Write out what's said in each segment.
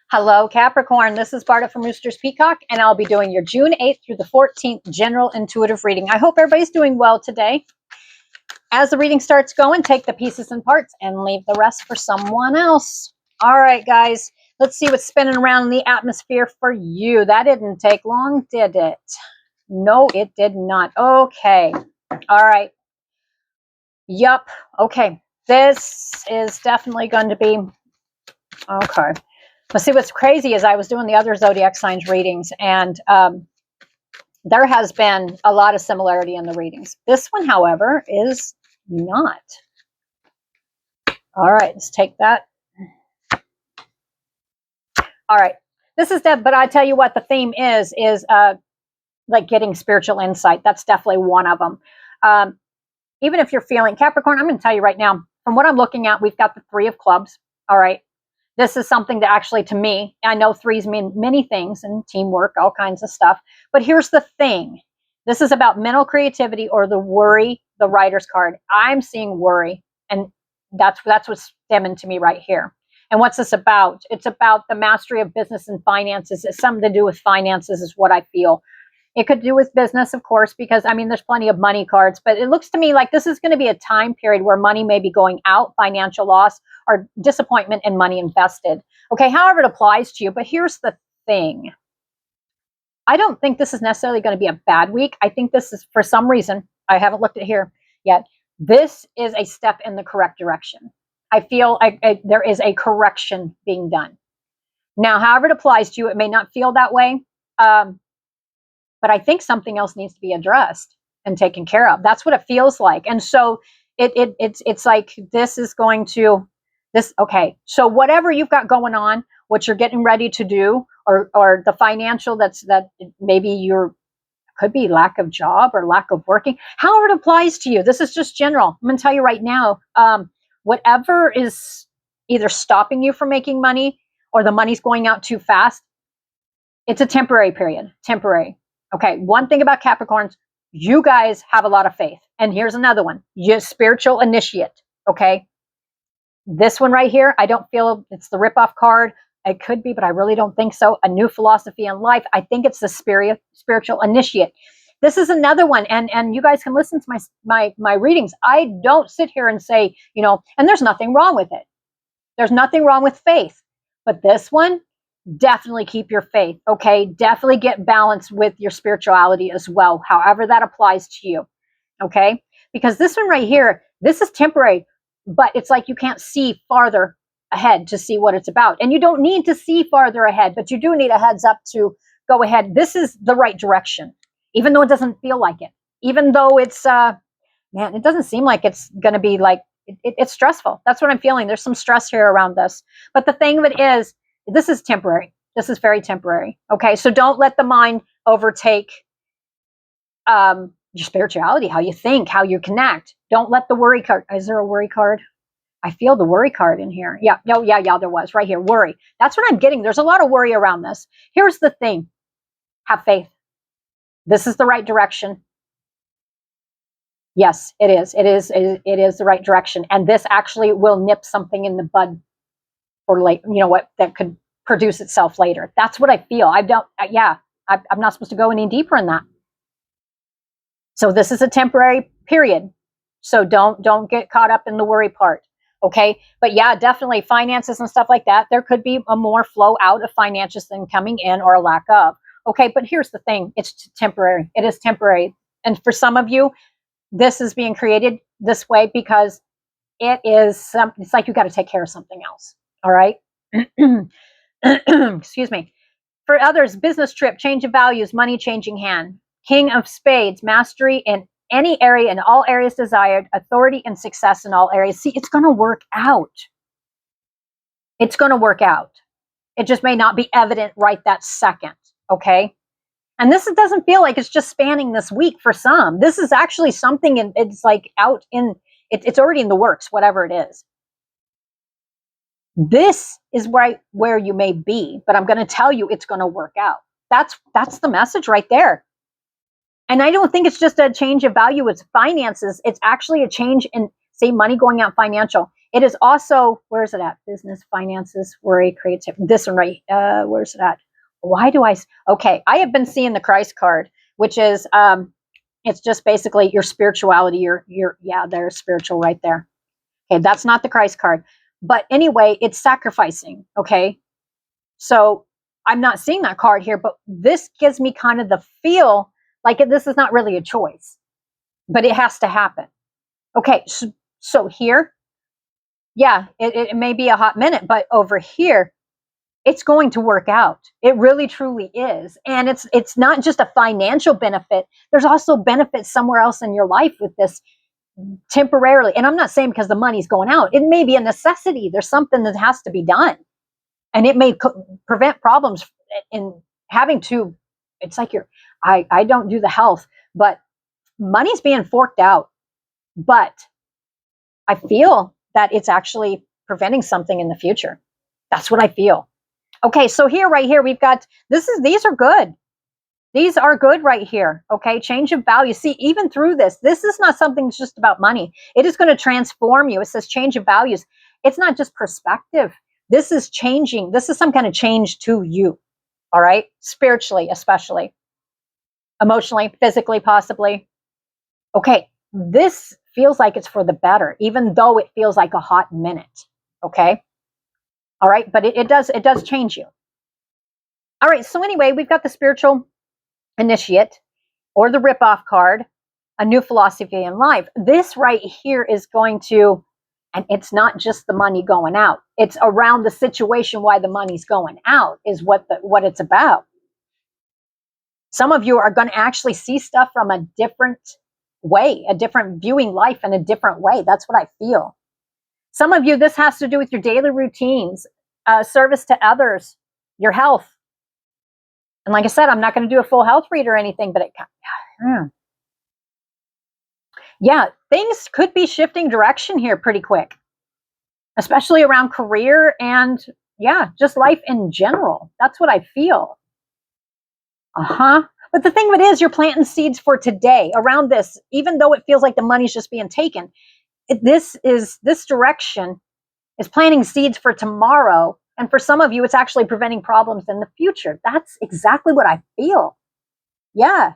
Hello, Capricorn. This is Barta from Roosters, Peacock, and I'll be doing your June 8th through the 14th general intuitive reading. I hope everybody's doing well today. As the reading starts going, take the pieces and parts and leave the rest for someone else. All right, guys, let's see what's spinning around in the atmosphere for you. That didn't take long, did it? No, it did not. Okay. All right. Yup. Okay. This is definitely going to be... Okay. Let's see, what's crazy is I was doing the other zodiac signs readings, and there has been a lot of similarity in the readings. This one, however, is not. All right, let's take that. All right, this is Deb, but I tell you what, the theme is like getting spiritual insight. That's definitely one of them. Even if you're feeling Capricorn, I'm going to tell you right now, from what I'm looking at, we've got the Three of Clubs. All right. This is something that actually, to me, I know threes mean many things and teamwork, all kinds of stuff. But here's the thing. This is about mental creativity or the worry, the writer's card. I'm seeing worry, and that's what's stemming to me right here. And what's this about? It's about the mastery of business and finances. It's something to do with finances is what I feel. It could do with business, of course, because, I mean, there's plenty of money cards, but it looks to me like this is going to be a time period where money may be going out, financial loss, or disappointment in money invested. Okay, however it applies to you, but here's the thing. I don't think this is necessarily going to be a bad week. I think this is, for some reason, I haven't looked at here yet, this is a step in the correct direction. I feel there is a correction being done. Now, however it applies to you, it may not feel that way. But I think something else needs to be addressed and taken care of. That's what it feels like. And so it's like this is going to this. Okay. So whatever you've got going on, what you're getting ready to do, or the financial that maybe you're could be lack of job or lack of working, however it applies to you. This is just general. I'm going to tell you right now, whatever is either stopping you from making money or the money's going out too fast, it's a temporary period. Temporary. Okay, one thing about Capricorns, you guys have a lot of faith. And here's another one. You're spiritual initiate, okay? This one right here, I don't feel it's the ripoff card. It could be, but I really don't think so. A new philosophy in life. I think it's the spiritual initiate. This is another one, and you guys can listen to my readings. I don't sit here and say, and there's nothing wrong with it. There's nothing wrong with faith. But this one, definitely keep your faith, okay? Definitely get balance with your spirituality as well, however that applies to you, okay? Because this one right here, this is temporary, but it's like you can't see farther ahead to see what it's about. And you don't need to see farther ahead, but you do need a heads up to go ahead. This is the right direction, even though it doesn't feel like it. Even though it's, man, it doesn't seem like it's going to be like, it's stressful. That's what I'm feeling. There's some stress here around this. But the thing of it is, this is temporary. This is very temporary. Okay, so don't let the mind overtake your spirituality, how you think, how you connect. Don't let the worry card. Is there a worry card? I feel the worry card in here. Yeah, no, yeah, there was right here. Worry. That's what I'm getting. There's a lot of worry around this. Here's the thing. Have faith. This is the right direction. Yes, it is. It is the right direction. And this actually will nip something in the bud or late, that could produce itself later. That's what I feel. I'm not supposed to go any deeper in that. So this is a temporary period. So don't get caught up in the worry part. Okay. But yeah, definitely finances and stuff like that. There could be a more flow out of finances than coming in or a lack of. Okay. But here's the thing. It's temporary. It is temporary. And for some of you, this is being created this way because it's like you got to take care of something else. All right. Excuse me. For others, business trip, change of values, money changing hand. King of Spades, mastery in any area, in all areas desired, authority and success in all areas. See, it's going to work out. It's going to work out. It just may not be evident right that second. Okay. And this doesn't feel like it's just spanning this week for some. This is actually something, and it's like out in, it's already in the works, whatever it is. This is where you may be, but I'm going to tell you it's going to work out. That's the message right there. And I don't think it's just a change of value with finances. It's actually a change in, say, money going out financial. It is also, where's it at? Business, finances, worry, creativity. This one right, where's it at? Why do okay, I have been seeing the Christ card, which is, it's just basically your spirituality, yeah, there's spiritual right there. Okay, that's not the Christ card. But anyway, it's sacrificing, okay? So I'm not seeing that card here, but this gives me kind of the feel like this is not really a choice, but it has to happen. Okay, so here, yeah, it may be a hot minute, but over here, it's going to work out. It really, truly is. And it's not just a financial benefit. There's also benefits somewhere else in your life with this temporarily. And I'm not saying because the money's going out. It may be a necessity. There's something that has to be done. And it may prevent problems in having to, it's like I don't do the health, but money's being forked out. But I feel that it's actually preventing something in the future. That's what I feel. Okay, so right here, we've got, these are good. These are good right here. Okay, change of value. See, even through this is not something that's just about money. It is going to transform you. It says change of values. It's not just perspective. This is changing. This is some kind of change to you. All right, spiritually, especially, emotionally, physically, possibly. Okay, this feels like it's for the better, even though it feels like a hot minute. Okay. All right, but it does change you. All right, so anyway, we've got the spiritual initiate or the rip-off card, a new philosophy in life. This right here is going to, and it's not just the money going out. It's around the situation why the money's going out is what it's about. Some of you are going to actually see stuff from a different way, a different viewing life in a different way. That's what I feel. Some of you, this has to do with your daily routines, service to others, your health. And like I said, I'm not going to do a full health read or anything, but yeah, things could be shifting direction here pretty quick, especially around career and yeah, just life in general. That's what I feel. But the thing of it is, you're planting seeds for today around this, even though it feels like the money's just being taken. This direction is planting seeds for tomorrow. And for some of you, it's actually preventing problems in the future. That's exactly what I feel. Yeah.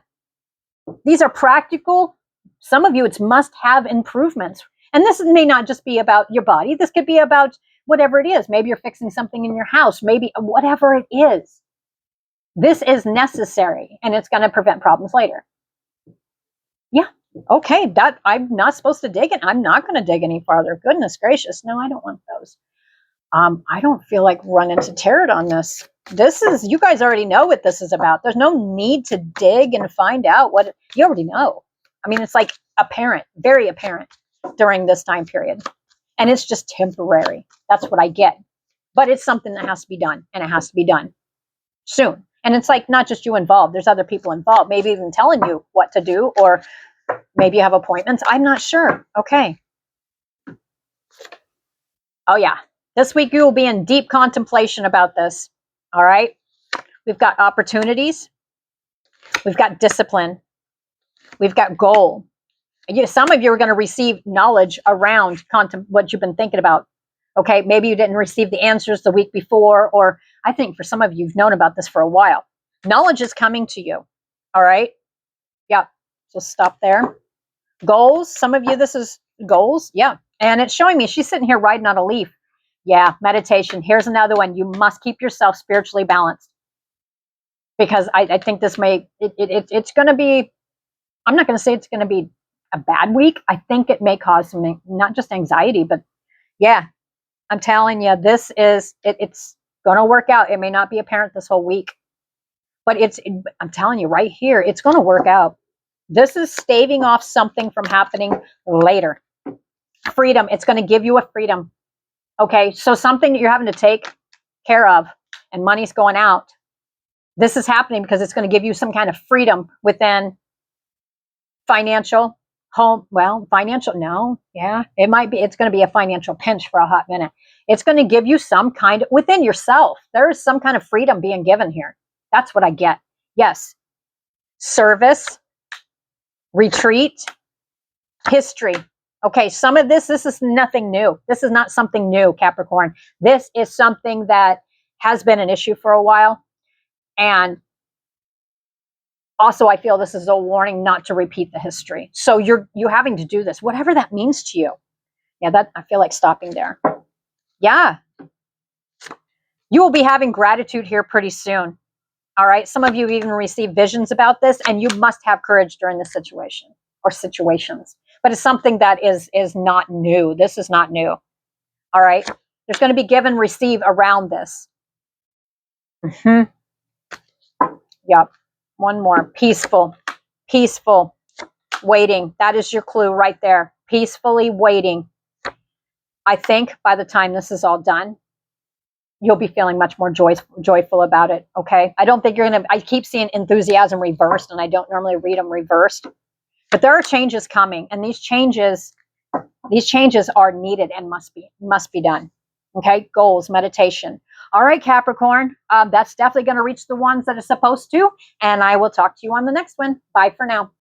These are practical. Some of you, it's must-have improvements. And this may not just be about your body. This could be about whatever it is. Maybe you're fixing something in your house. Maybe whatever it is. This is necessary, and it's going to prevent problems later. Yeah. Okay, that I'm not supposed to dig it. I'm not going to dig any farther. Goodness gracious. No, I don't want those. I don't feel like running to tarot on this. You guys already know what this is about. There's no need to dig and find out what you already know. I mean, it's like apparent, very apparent during this time period. And it's just temporary. That's what I get. But it's something that has to be done, and it has to be done soon. And it's like not just you involved. There's other people involved, maybe even telling you what to do, or maybe you have appointments. I'm not sure. Okay. Oh, yeah. This week you will be in deep contemplation about this. All right. We've got opportunities. We've got discipline. We've got goal. Some of you are going to receive knowledge around what you've been thinking about. Okay. Maybe you didn't receive the answers the week before, or I think for some of you, you've known about this for a while. Knowledge is coming to you. All right. Yeah. So stop there. Goals. Some of you, this is goals. Yeah. And it's showing me she's sitting here riding on a leaf. Yeah. Meditation. Here's another one. You must keep yourself spiritually balanced, because I think this it's going to be, I'm not going to say it's going to be a bad week. I think it may cause some, not just anxiety, but yeah, I'm telling you, it's going to work out. It may not be apparent this whole week, but I'm telling you right here, it's going to work out. This is staving off something from happening later. Freedom. It's going to give you a freedom. Okay. So something that you're having to take care of and money's going out. This is happening because it's going to give you some kind of freedom within financial financial. No. Yeah, it might be. It's going to be a financial pinch for a hot minute. It's going to give you some kind of, within yourself. There is some kind of freedom being given here. That's what I get. Yes. Service, retreat, history. Okay, some of this is nothing new. This is not something new, Capricorn. This is something that has been an issue for a while. And also, I feel this is a warning not to repeat the history. So you're having to do this, whatever that means to you. Yeah, that I feel like stopping there. Yeah. You will be having gratitude here pretty soon. All right. Some of you even receive visions about this, and you must have courage during this situation or situations. But it's something that is not new. This is not new. All right. There's going to be give and receive around this. Yep. One more. Peaceful. Peaceful. Waiting. That is your clue right there. Peacefully waiting. I think by the time this is all done, you'll be feeling much more joyful about it. Okay. I don't think you're going to, I keep seeing enthusiasm reversed, and I don't normally read them reversed, but there are changes coming, and these changes are needed and must be done. Okay. Goals, meditation. All right, Capricorn. That's definitely going to reach the ones that are supposed to, and I will talk to you on the next one. Bye for now.